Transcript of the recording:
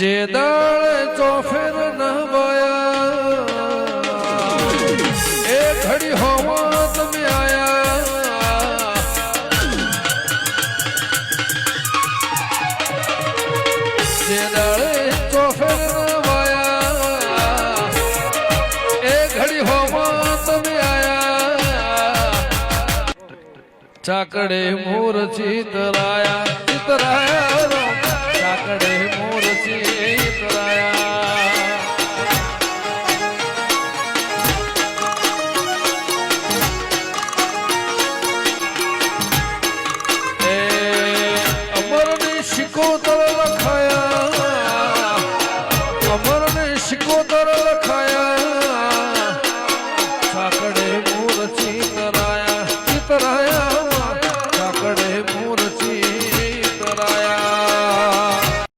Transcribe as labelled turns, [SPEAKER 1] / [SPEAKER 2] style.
[SPEAKER 1] જે દાળે ચોફેર ન વાયા એ ઘડી હોવા તમે આયા જે દાળે ચોફેર ન વાયા એ ઘડી હોવા તમે આયા ચાકડે મોર ચિતરાયા ચાકડે